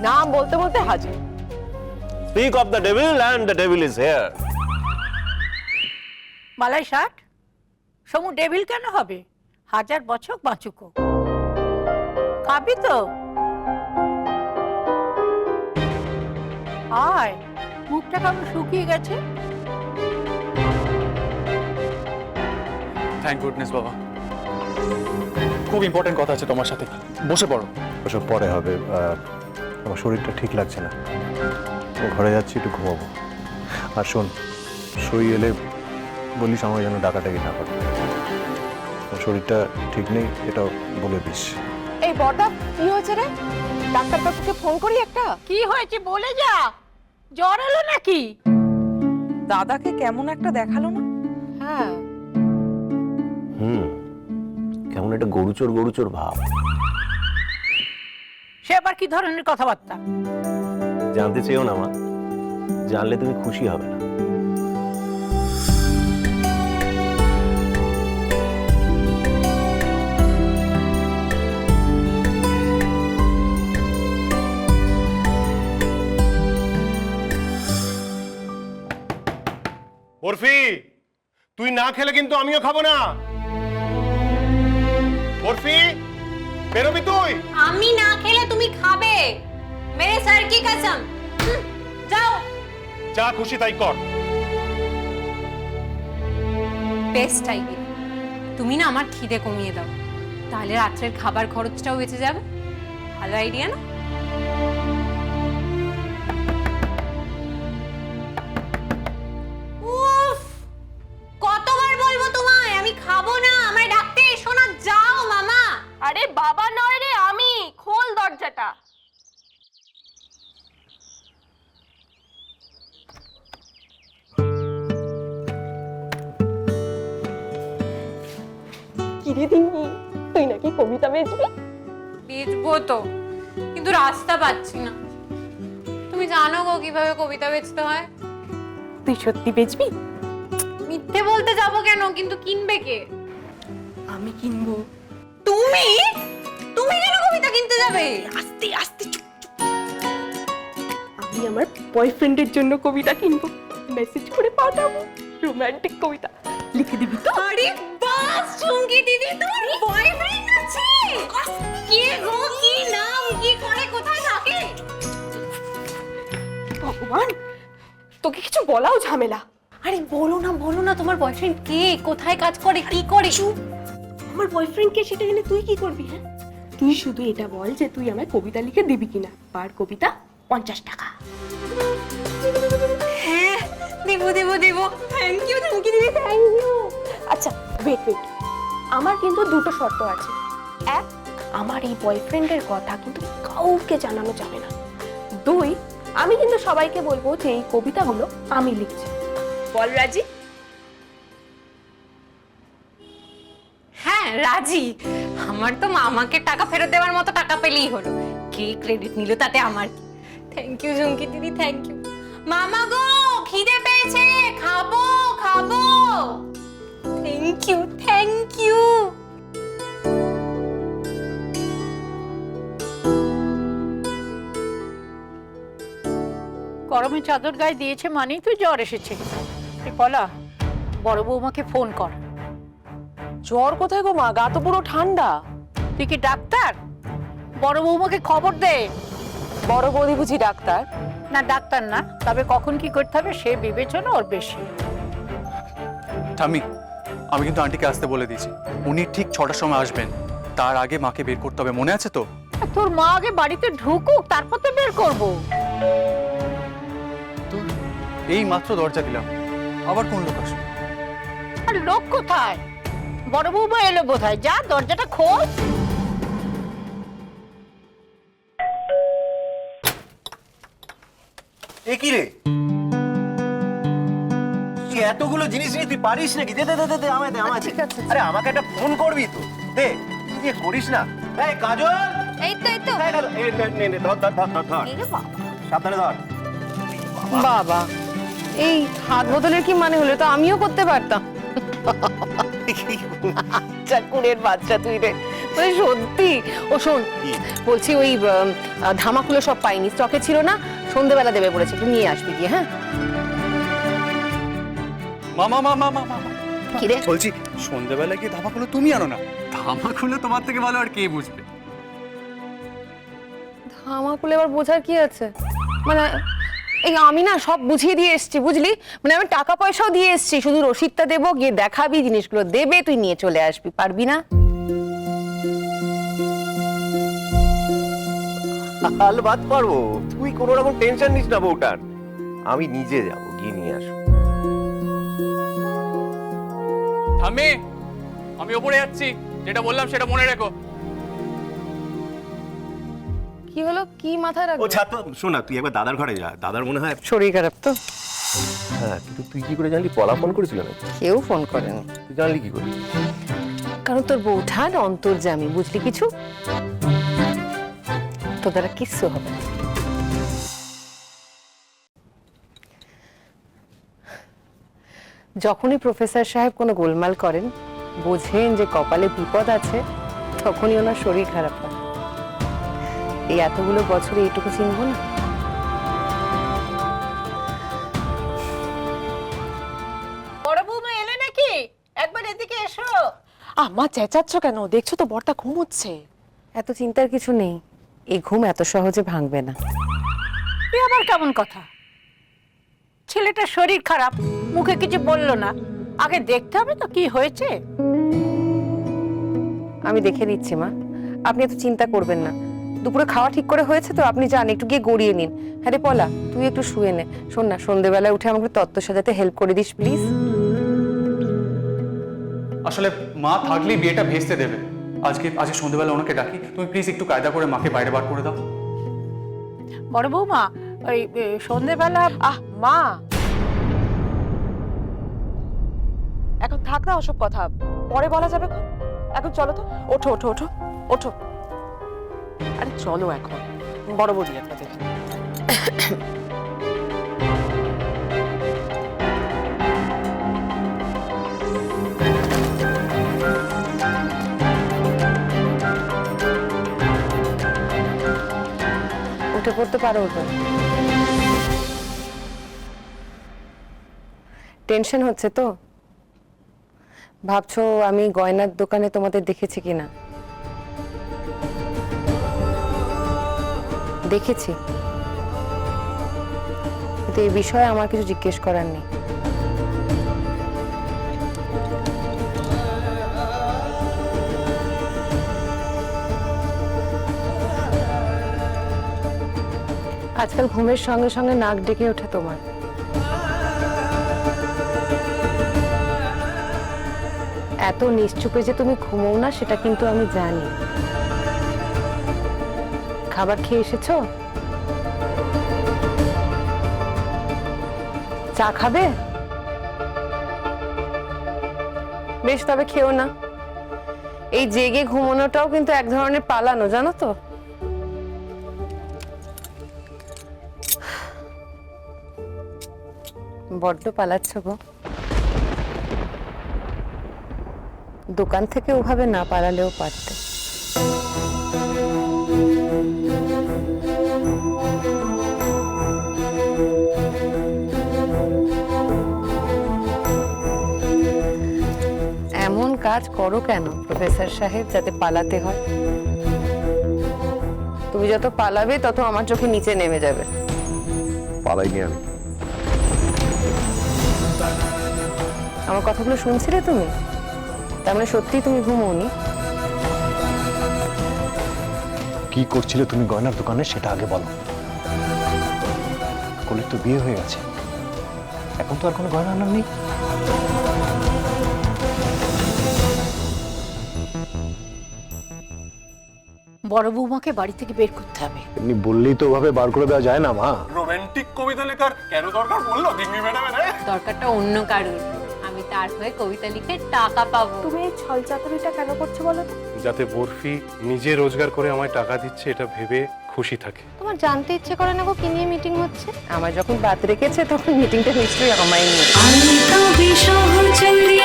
নাম বলতে বলতে হাজির। Speak of the devil and the devil is here. মালাই ষাট, সমু ডেভিল কেন হবে? 1000 বছর বাঁচুকো। খাবি তো? আয়, মুখটা কেমন শুকিয়ে গেছে। থ্যাংক গুডনেস বাবা, খুব ইম্পর্টেন্ট কথা আছে তোমার সাথে, বসে পড়ো। ওসব পরে হবে, আমার শরীরটা ঠিক লাগছে না, ঘরে যাচ্ছি, একটু ঘুমাবো। আর শোন, সই এলে বলিস আমাকে যেন ডাকাটাকি না করে, শরীরটা ঠিক নেই এটাও বলে দিস। এই বড়দা, কি হয়েছে রে? ডাক্তারবাবুকে ফোন করি একটা। কি হয়েছে বলে যা, জ্বর এলো নাকি? দাদাকে কেমন একটা দেখালো না? হ্যাঁ, কেমন একটা গরুচোর গরুচোর ভাব। সে আবার কি ধরনের কথাবার্তা? জানতে চেয়েও না মা, জানলে তুমি খুশি হবে না। বরফি, তুই না খেলে কিন্তু আমিও খাবো না। বরফি, বেরোবি তুই? আমি না খেলে তুমি খাবে? মেরে স্যার কি কসম। যাও, যা খুশি তাই কর। Best idea. তুমি না আমার খিদে কমিয়ে দাও, তাহলে রাত্রের খাবার খরচটাও বেঁচে যাবে। ভালো আইডিয়া না? উফ, কতবার বলবো তোমায় আমি খাবো না, আমায় ডাকতে এসো না। যাও মামা। আরে বাবা নয় রে, আমি। খোল দরজাটা। কিরে দিনি, তুই নাকি কবিতা বেচবি? বেচবো তো, কিন্তু রাস্তা পাচ্ছি না। তুমি জানো গো কিভাবে কবিতা বেচতে হয়? তুই সত্যি বেচবি? মিথ্যে বলতে যাবো কেন, কিন্তু কিনবে কে? আমি কিনবো। তুমি? তুমি কেন কবিতা কিনতে যাবে? আস্তে আস্তে, চুপ চুপ। আমি আমার বয়ফ্রেন্ডের জন্য কবিতা কিনবো, মেসেজ করে পাঠাবো। রোমান্টিক কবিতা লিখে দিবি তো? আরে বাস, চুমকি দিদি, তোমার বয়ফ্রেন্ড আছে? কে গো, কি নাম, কি করে, কোথায় থাকে? ভগবান, তোকে কিছু বলাও ঝামেলা। আরে বলো না তোমার বয়ফ্রেন্ড কে, কোথায় কাজ করে, কি করে? আমার বয়ফ্রেন্ড কে সেটা জেনে তুই কি করবি? হ্যাঁ, তুই শুধু এটা বল যে তুই আমায় কবিতা লিখে দিবি কিনা। পার কবিতা 50 টাকা। হ্যাঁ, দেবো। থ্যাংক ইউ চুমকি দিদি, থ্যাংক ইউ। আচ্ছা, ওয়েট, আমার কিন্তু দুটো শর্ত আছে। এক, আমার এই বয়ফ্রেন্ডের কথা কিন্তু কাউকে জানানো যাবে না। দুই, আমি কিন্তু সবাইকে বলবো যে এই কবিতাগুলো আমি লিখছি। বল রাজি? হ্যাঁ রাজি। আমার তো মামাকে টাকা ফেরত দেওয়ার মতো টাকা পেলেই হলো, কে ক্রেডিট নিল তাতে আমার কি। থ্যাংক ইউ ঝুমকি দিদি, থ্যাংক ইউ। মামা গো, খিদে পেয়েছে, খাবো। Thank you. গরমে চাদর গায়ে দিয়েছে মানেই তো জ্বর এসেছে। এই পলা, বড় বৌমাকে ফোন কর। জ্বর কোথায় গো মা, গা তো পুরো ঠান্ডা। তুই কি ডাক্তার? বড় বৌমাকে খবর দে। বড় বৌদি বুঝি ডাক্তার? না, ডাক্তার না, তবে কখন কি করতে হবে সে বিবেচনা ওর বেশি। ঠাম্মি, আমি কিন্তু আন্টিকে আসতে বলে দিয়েছি, উনি ঠিক 6টার সময় আসবেন, তার আগে মাকে বের করতে হবে, মনে আছে তো? তোর মা আগে বাড়িতে ঢুকুক, তারপর তো বের করবো। এই মাত্র দরজা দিলাম, আবার কোন লোক আসবে? আর লোক কোথায়? বড় বৌমা এলো বোধহয়, যা দরজাটা খোল। এ কি রে, তুই এতগুলো জিনিস নিয়ে তুই পারিস নাকি? দে দে দে দে, আমায় দে, আমায় দে। আরে আমাকে একটা ফোন করবি তো, দে। তুই করিস না। এই কাজল, এই তো এই কাজল, এই নে, ধর। সাবধানে ধর। বাবা, এই হাত বদলের কি মানে হলো? তো আমিও করতে পারতাম। চাকুরের বাচ্চা তুই রে, মানে সত্যি। ও শোন, বলছি ওই ধামাকুলো সব পাইনি, স্টকে ছিল না, সন্ধেবেলা দেবে বলেছে, একটু নিয়ে আসবি গিয়ে। হ্যাঁ মামা মামা মামা কি রে? বলছি সন্ধ্যাবেলা গিয়ে ধামাকুলো তুমি আনো না, ধামাকুলো তোমার থেকে ভালো আর কে বুঝবে। ধামাকুলো এবার বোঝার কি আছে? মানে এই আমি না সব বুঝিয়ে দিয়ে এসেছি, বুঝলি? মানে আমি টাকা পয়সাও দিয়ে এসেছি, শুধু রসিদটা দেবো, গিয়ে দেখাবি, জিনিসগুলো দেবে, তুই নিয়ে চলে আসবি। পারবি না? হাল বাদ পারবো, তুই কোনো রকম টেনশন নিস না বউটার, আমি নিজে যাবো, গিয়ে নিয়ে আসবো। থামে, আমি ওপরে যাচ্ছি, যেটা বললাম সেটা মনে রেখো। কি হলো? কি মাথায় ও রাখবো? ছাত্র শোনা, তুই একবার দাদার ঘরে যা, দাদার মনে হয়। শরীর খারাপ তো? হ্যাঁ, কিন্তু তুই কি করে জানলি? পলা ফোন করেছিল না? কেউ ফোন করেনি। তুই জানলি কি করে? কারণ তোর বউঠান অন্তর্যামী, বুঝলি কিছু? তো দ্বারা কিচ্ছু হবে না। যখনই প্রফেসর সাহেব কোনো গোলমাল করেন, বোঝেন যে কপালে বিপদ আছে, তখনই ওনার শরীর খারাপ হয়। এই এতগুলো বছরে এইটুকু চিনব না? বড় বৌমা এলে নাকি? একবার এদিকে এসো। আম্মা চেঁচাচ্ছ কেন? দেখছো তো বড়টা ঘুমোচ্ছে। এত চিন্তার কিছু নেই, এই ঘুম এত সহজে ভাঙবে না। এ আবার কেমন কথা? ছেলেটার শরীর খারাপ, মুখে কিছু বললো না, আগে দেখতে হবে তো কি হয়েছে। আমি দেখে দিচ্ছি মা, আপনি এত চিন্তা করবেন না। দুপুরে খাওয়া ঠিক করে হয়েছে তো? আপনি যান, একটু গিয়ে গড়িয়ে নিন। হ্যাঁ রে পলা, তুই একটু শুয়ে নে। শোন না, সন্ধ্যেবেলায় উঠে আমাকে তত্ত্ব সাজাতে হেল্প করে দিস প্লিজ। আসলে মা থাকলেই বিয়েটা ভেস্তে দেবে। আজকে সন্ধ্যাবেলা ওনাকে ডাকি, তুমি প্লিজ একটু কায়দা করে মাকে বাইরে বার করে দাও। বড় বৌমা ওই সন্ধেবেলা মা, এখন থাক না ওসব কথা, পরে বলা যাবে। এখন চলো তো, ওঠো ওঠো ওঠো ওঠো। আরে চলো এখন, বড় বৌদি একবার দেখে। উঠে পড়তে পারো ওটা? টেনশন হচ্ছে তো? ভাবছো আমি গয়নার দোকানে তোমাদের দেখেছি কিনা? দেখেছি, কিন্তু এই বিষয়ে আমার কিছু জিজ্ঞেস করার নেই। আজকাল ঘুমের সঙ্গে সঙ্গে নাক ডেকে ওঠে তোমার। এত নিশ্চুপে যে তুমি ঘুমোও না সেটা কিন্তু আমি জানি। খাবার খেয়ে এসেছো? চা খাবে? বেশ, তবে খেও না। এই জেগে ঘুমানোটাও কিন্তু এক ধরনের পালানো, জানো তো? বড্ড পালাচ্ছ গো। দোকান থেকে ওভাবে না পালালেও পারতে। এমন কাজ করো কেন প্রফেসর সাহেব যাতে পালাতে হয়? তুমি যত পালাবে তত আমার চোখে নিচে নেমে যাবে। পালাইনি আমি। আমার কথাগুলো শুনছিলে তুমি? তার মানে সত্যি তুমি ঘুমোওনি? কি করছিলে তুমি গয়নার দোকানে সেটা আগে বলো। কলির তো বিয়ে হয়ে গেছে, এখন তো আর কোনো গয়না আনার নেই। বড় বৌমাকে বাড়ি থেকে বের করতে হবে। এমনি বললেই তো ওভাবে বার করে দেওয়া যায় না মা। রোমান্টিক কবিতা লেখার কেন দরকার বললো দিগ্নি ম্যাডামের? দরকারটা অন্য কারোর, আমি তার হয়ে কবিতা লিখে টাকা পাবো। তুমি এই ছল চাতুরিটা কেন করছো বলো তো? যাতে বরফি নিজে রোজগার করে আমায় টাকা দিচ্ছে এটা ভেবে খুশি থাকে। তোমার জানতে ইচ্ছে করে না গো কি নিয়ে মিটিং হচ্ছে? আমার যখন বাদ রেখেছে তখন মিটিংটা নিশ্চয়ই আমায় নিয়ে। আমি তো বিসহচরী